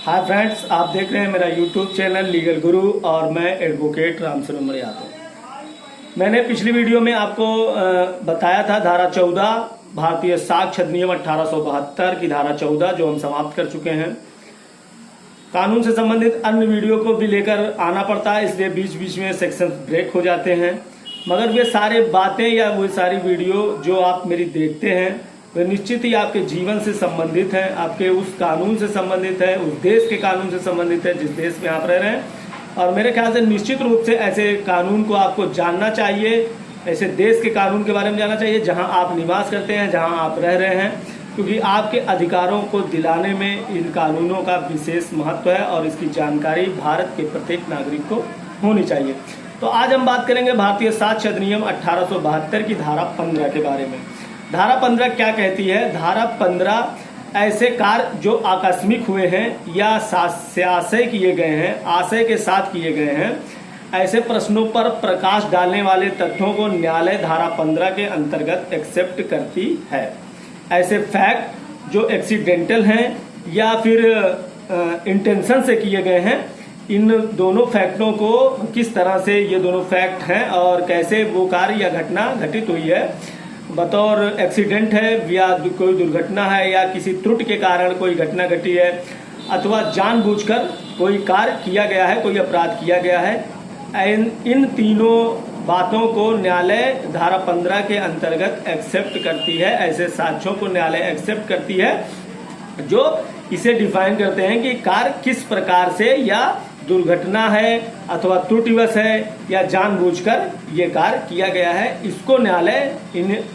Hi friends, आप देख रहे हैं मेरा यूट्यूब चैनल लीगल गुरु और मैं एडवोकेट रामस्वरूप यादव। मैंने पिछली वीडियो में आपको बताया था धारा 14 भारतीय साक्ष्य अधिनियम 1872 की धारा 14 जो हम समाप्त कर चुके हैं। कानून से संबंधित अन्य वीडियो को भी लेकर आना पड़ता है, इसलिए बीच बीच में सेक्शन ब्रेक हो जाते हैं। मगर वे सारे बातें या वो सारी वीडियो जो आप मेरी देखते हैं वे निश्चित ही आपके जीवन से संबंधित हैं, आपके उस कानून से संबंधित है, उस देश के कानून से संबंधित है जिस देश में आप रह रहे हैं। और मेरे ख्याल से निश्चित रूप से ऐसे कानून को आपको जानना चाहिए, ऐसे देश के कानून के बारे में जानना चाहिए जहां आप निवास करते हैं, जहां आप रह रहे हैं, क्योंकि आपके अधिकारों को दिलाने में इन कानूनों का विशेष महत्व है और इसकी जानकारी भारत के प्रत्येक नागरिक को होनी चाहिए। तो आज हम बात करेंगे भारतीय साक्ष्य अधिनियम 1872 की धारा 15 के बारे में। धारा 15 क्या कहती है? धारा 15 ऐसे कार्य जो आकस्मिक हुए हैं या आशय किए गए हैं, आशय के साथ किए गए हैं, ऐसे प्रश्नों पर प्रकाश डालने वाले तथ्यों को न्यायालय धारा 15 के अंतर्गत एक्सेप्ट करती है। ऐसे फैक्ट जो एक्सीडेंटल हैं या फिर इंटेंशन से किए गए हैं, इन दोनों फैक्टों को किस तरह से ये दोनों फैक्ट हैं और कैसे वो कार्य या घटना घटित हुई है, बतौर एक्सीडेंट है या कोई दुर्घटना है या किसी त्रुटि के कारण कोई घटना घटी है अथवा जानबूझकर कोई कार्य किया गया है, कोई अपराध किया गया है, इन तीनों बातों को न्यायालय धारा 15 के अंतर्गत एक्सेप्ट करती है। ऐसे साक्ष्यों को न्यायालय एक्सेप्ट करती है जो इसे डिफाइन करते हैं कि कार्य किस प्रकार से या दुर्घटना है अथवा त्रुटिवश है या जानबूझकर ये कार्य किया गया है। इसको न्यायालय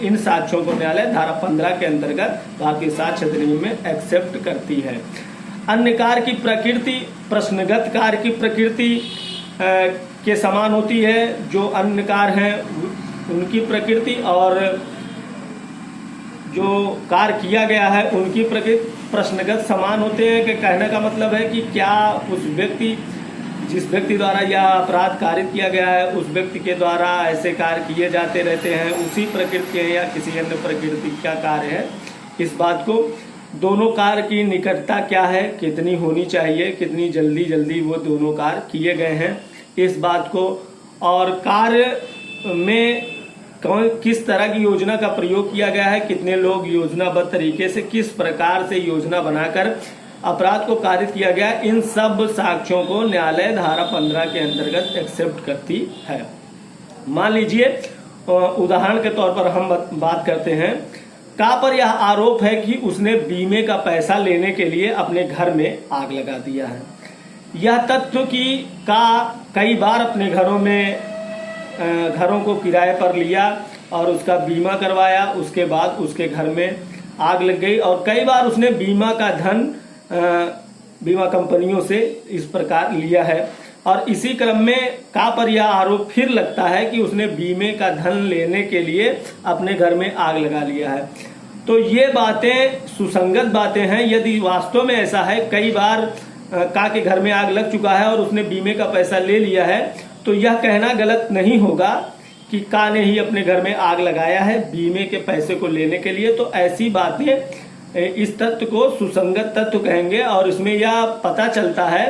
इन साक्ष्यों को न्यायालय धारा 15 के अंतर्गत भारतीय साक्ष्य अधिनियम में एक्सेप्ट करती है। अन्य कार्य की प्रकृति प्रश्नगत कार्य की प्रकृति के समान होती है। जो अन्य कार्य हैं उनकी प्रकृति और जो कार्य किया गया है उनकी प्रकृति प्रश्नगत समान होते हैं। कि कहने का मतलब है कि क्या उस व्यक्ति जिस व्यक्ति द्वारा यह अपराध कारित किया गया है उस व्यक्ति के द्वारा ऐसे कार्य किए जाते रहते हैं, उसी प्रकृति के या किसी अन्य प्रकृति का कार्य है। इस बात को दोनों कार्य की निकटता क्या है, कितनी होनी चाहिए, कितनी जल्दी वो दोनों कार्य किए गए हैं, इस बात को, और कार्य में किस तरह की योजना का प्रयोग किया गया है, कितने लोग योजनाबद्ध तरीके से किस प्रकार से योजना बनाकर अपराध को कारित किया गया, इन सब साक्ष्यों को न्यायालय धारा 15 के अंतर्गत एक्सेप्ट करती है। मान लीजिए उदाहरण के तौर पर हम बात करते हैं, का पर यह आरोप है कि उसने बीमे का पैसा लेने के लिए अपने घर में आग लगा दिया है। यह तथ्य कि का कई बार अपने घरों को किराए पर लिया और उसका बीमा करवाया, उसके बाद उसके घर में आग लग गई और कई बार उसने बीमा का धन बीमा कंपनियों से इस प्रकार लिया है। और इसी क्रम में का पर यह आरोप फिर लगता है कि उसने बीमे का धन लेने के लिए अपने घर में आग लगा लिया है। तो ये बातें सुसंगत बातें हैं। यदि वास्तव में ऐसा है, कई बार का के घर में आग लग चुका है और उसने बीमे का पैसा ले लिया है, तो यह कहना गलत नहीं होगा कि का ने ही अपने घर में आग लगाया है बीमे के पैसे को लेने के लिए। तो ऐसी बातें इस तथ्य को सुसंगत तथ्य कहेंगे और इसमें यह पता चलता है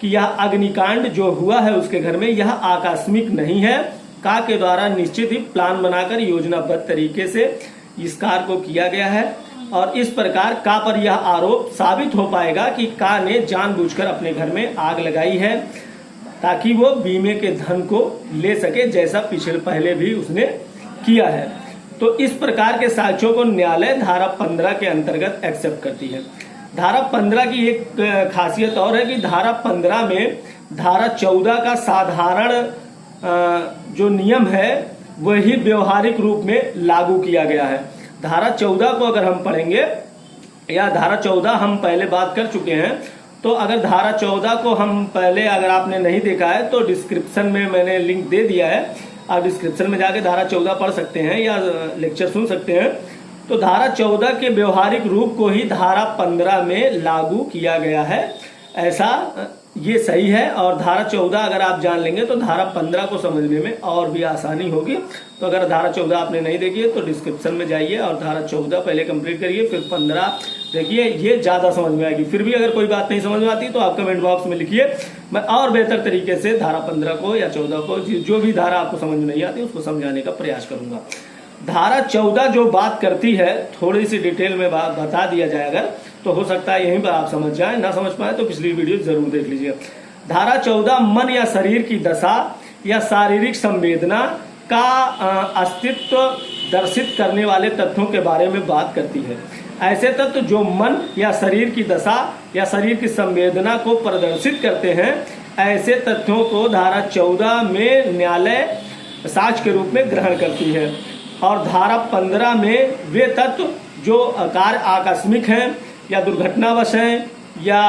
कि यह अग्निकांड जो हुआ है उसके घर में यह आकस्मिक नहीं है। का के द्वारा निश्चित ही प्लान बनाकर योजनाबद्ध तरीके से इस कार्य को किया गया है और इस प्रकार का पर यह आरोप साबित हो पाएगा कि का ने जानबूझकर अपने घर में आग लगाई है ताकि वो बीमे के धन को ले सके, जैसा पहले भी उसने किया है। तो इस प्रकार के साक्ष्यों को न्यायालय धारा 15 के अंतर्गत एक्सेप्ट करती है। धारा 15 की एक खासियत और है कि धारा 15 में धारा 14 का साधारण जो नियम है वही व्यवहारिक रूप में लागू किया गया है। धारा 14 को अगर हम पढ़ेंगे, या धारा 14 हम पहले बात कर चुके हैं, तो अगर धारा 14 को हम पहले अगर आपने नहीं देखा है तो डिस्क्रिप्शन में मैंने लिंक दे दिया है, आप डिस्क्रिप्शन में जाके धारा 14 पढ़ सकते हैं या लेक्चर सुन सकते हैं। तो धारा 14 के व्यवहारिक रूप को ही धारा 15 में लागू किया गया है, ऐसा ये सही है। और धारा 14 अगर आप जान लेंगे तो धारा 15 को समझने में और भी आसानी होगी। तो अगर धारा 14 आपने नहीं देखी है तो डिस्क्रिप्शन में जाइए और धारा 14 पहले कंप्लीट करिए, फिर 15 देखिए, ये ज़्यादा समझ में आएगी। फिर भी अगर कोई बात नहीं समझ में आती तो आप कमेंट बॉक्स में लिखिए, मैं और बेहतर तरीके से धारा 15 को या 14 को, जो भी धारा आपको समझ में नहीं आती उसको समझाने का प्रयास करूंगा। धारा 14 जो बात करती है, थोड़ी सी डिटेल में बात बता दिया जाए अगर, तो हो सकता है यहीं पर आप समझ जाएं, ना समझ पाए तो पिछली वीडियो जरूर देख लीजिए। धारा 14 मन या शरीर की दशा या शारीरिक संवेदना का अस्तित्व दर्शित करने वाले तथ्यों के बारे में बात करती है। ऐसे तत्व जो मन या शरीर की दशा या शरीर की संवेदना को प्रदर्शित करते हैं, ऐसे तथ्यों को धारा 14 में न्यायालय साक्ष्य के रूप में ग्रहण करती है। और धारा 15 में वे तत्व जो कार्य आकस्मिक हैं या दुर्घटनावश हैं या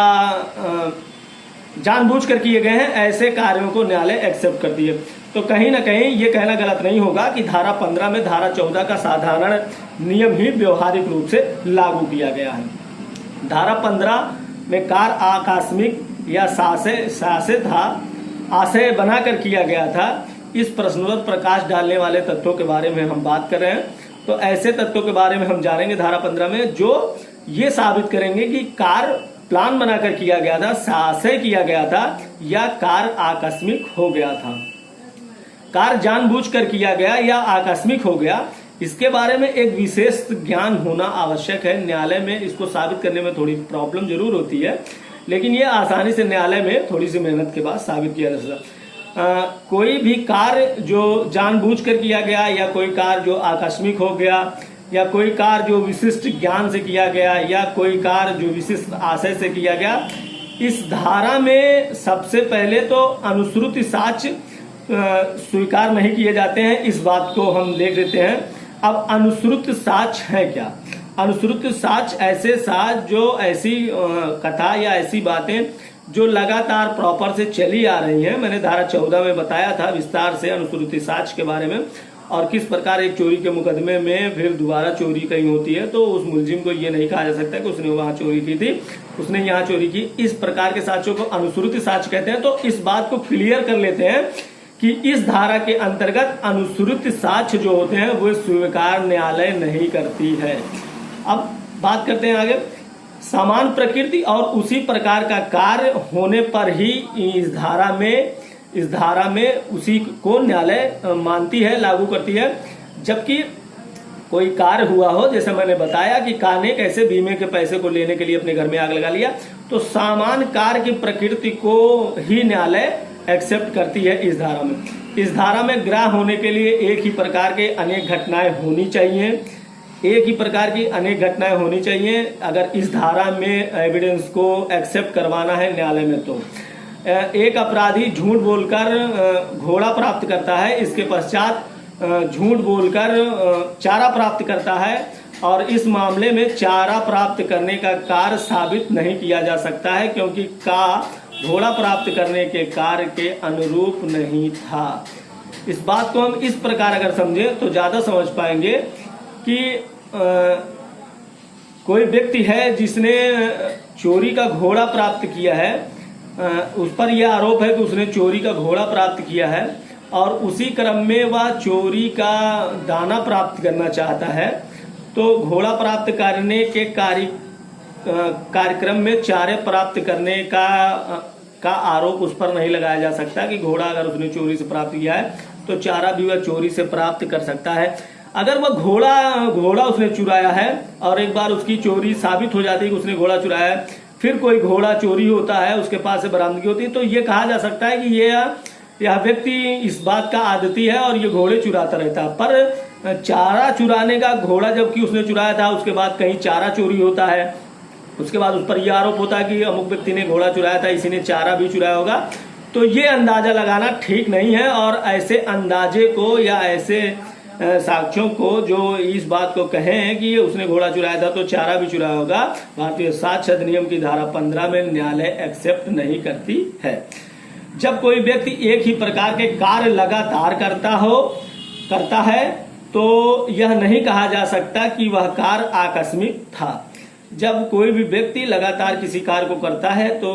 जानबूझकर किए गए हैं, ऐसे कार्यों को न्यायालय एक्सेप्ट करती है। तो कहीं ना कहीं ये कहना गलत नहीं होगा कि धारा 15 में धारा 14 का साधारण नियम ही व्यवहारिक रूप से लागू किया गया है। धारा 15 में कार्य आकस्मिक या शासित था, आशय बनाकर किया गया था, इस प्रश्नोत्तर प्रकाश डालने वाले तत्वों के बारे में हम बात कर रहे हैं। तो ऐसे तत्वों के बारे में हम जानेंगे धारा 15 में, जो ये साबित करेंगे कि कार्य प्लान बनाकर किया गया था, साहस्य किया गया था या कार्य आकस्मिक हो गया था। कार्य जानबूझकर किया गया या आकस्मिक हो गया, इसके बारे में एक विशेष ज्ञान होना आवश्यक है। न्यायालय में इसको साबित करने में थोड़ी प्रॉब्लम जरूर होती है, लेकिन ये आसानी से न्यायालय में थोड़ी सी मेहनत के बाद साबित किया जा सकता। कोई भी कार्य जो जानबूझकर किया गया या कोई कार्य जो आकस्मिक हो गया या कोई कार्य जो विशिष्ट ज्ञान से किया गया या कोई कार्य जो विशिष्ट आशय से किया गया, इस धारा में सबसे पहले तो अनुश्रुति साक्ष्य स्वीकार नहीं किए जाते हैं। इस बात को हम देख लेते हैं। अब अनुश्रुत साक्ष्य है क्या? अनुश्रुत साक्ष्य ऐसे साक्ष्य जो ऐसी कथा या ऐसी बातें जो लगातार प्रॉपर से चली आ रही हैं। मैंने धारा 14 में बताया था विस्तार से अनुश्रुति साक्ष्य के बारे में, और किस प्रकार एक चोरी के मुकदमे में फिर दोबारा चोरी कहीं होती है तो उस मुलजिम को ये नहीं कहा जा सकता कि उसने वहां चोरी की थी, उसने यहाँ चोरी की। इस प्रकार के साक्ष्यों को अनुश्रुति साक्ष्य कहते हैं। तो इस बात को क्लियर कर लेते हैं कि इस धारा के अंतर्गत अनुश्रुति साक्ष्य जो होते हैं वो स्वीकार न्यायालय नहीं करती है। अब बात करते हैं आगे। समान प्रकृति और उसी प्रकार का कार्य होने पर ही इस धारा में उसी को न्यायालय मानती है, लागू करती है। जबकि कोई कार्य हुआ हो, जैसे मैंने बताया कि कार ने कैसे बीमे के पैसे को लेने के लिए अपने घर में आग लगा लिया, तो समान कार्य की प्रकृति को ही न्यायालय एक्सेप्ट करती है इस धारा में। इस धारा में ग्राह्य होने के लिए एक ही प्रकार के अनेक घटनाएं होनी चाहिए, एक ही प्रकार की अनेक घटनाएं होनी चाहिए अगर इस धारा में एविडेंस को एक्सेप्ट करवाना है न्यायालय में। तो एक अपराधी झूठ बोलकर घोड़ा प्राप्त करता है, इसके पश्चात झूठ बोलकर चारा प्राप्त करता है, और इस मामले में चारा प्राप्त करने का कार्य साबित नहीं किया जा सकता है क्योंकि घोड़ा प्राप्त करने के कार्य के अनुरूप नहीं था। इस बात को हम इस प्रकार अगर समझें तो ज्यादा समझ पाएंगे कि कोई व्यक्ति है जिसने चोरी का घोड़ा प्राप्त किया है, उस पर यह आरोप है कि उसने चोरी का घोड़ा प्राप्त किया है और उसी क्रम में वह चोरी का दाना प्राप्त करना चाहता है। तो घोड़ा प्राप्त करने के कार्यक्रम में चारे प्राप्त करने का आरोप उस पर नहीं लगाया जा सकता कि घोड़ा अगर उसने चोरी से प्राप्त किया है तो चारा भी वह चोरी से प्राप्त कर सकता है। अगर वह घोड़ा उसने चुराया है और एक बार उसकी चोरी साबित हो जाती है कि उसने घोड़ा चुराया है, फिर कोई घोड़ा चोरी होता है, उसके पास से बरामदगी होती है, तो ये कहा जा सकता है कि यह व्यक्ति इस बात का आदती है और ये घोड़े चुराता रहता है। पर चारा चुराने का घोड़ा जबकि उसने चुराया था, उसके बाद कहीं चारा चोरी होता है, उसके बाद उस पर यह आरोप होता है कि अमुक व्यक्ति ने घोड़ा चुराया था, इसी ने चारा भी चुराया होगा। तो ये अंदाजा लगाना ठीक नहीं है, और ऐसे अंदाजे को या ऐसे साक्ष्यों को जो इस बात को कहें कि उसने घोड़ा चुराया था तो चारा भी चुराया होगा, भारतीय साक्ष्य अधिनियम की धारा 15 में न्यायालय एक्सेप्ट नहीं करती है। जब कोई व्यक्ति एक ही प्रकार के कार्य लगातार करता है तो यह नहीं कहा जा सकता कि वह कार्य आकस्मिक था। जब कोई भी व्यक्ति लगातार किसी कार्य को करता है तो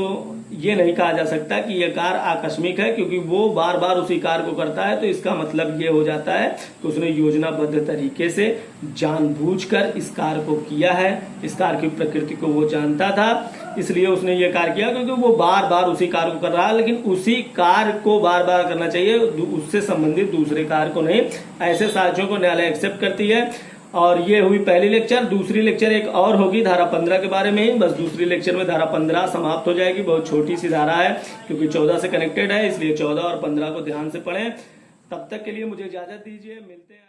ये नहीं कहा जा सकता कि यह कार्य आकस्मिक है, क्योंकि वो बार बार उसी कार्य को करता है। तो इसका मतलब ये हो जाता है कि उसने योजनाबद्ध तरीके से जानबूझकर इस कार्य को किया है। इस कार्य की प्रकृति को वो जानता था, इसलिए उसने ये कार्य किया, क्योंकि वो बार बार उसी कार्य को कर रहा है। लेकिन उसी कार्य को बार बार करना चाहिए, उससे संबंधित दूसरे कार्य को नहीं। ऐसे साक्ष्यों को न्यायालय एक्सेप्ट करती है। और ये हुई पहली लेक्चर। दूसरी लेक्चर एक और होगी धारा 15 के बारे में ही। बस दूसरी लेक्चर में धारा 15 समाप्त हो जाएगी। बहुत छोटी सी धारा है, क्योंकि 14 से कनेक्टेड है, इसलिए 14 और 15 को ध्यान से पढ़ें। तब तक के लिए मुझे इजाजत दीजिए, मिलते हैं।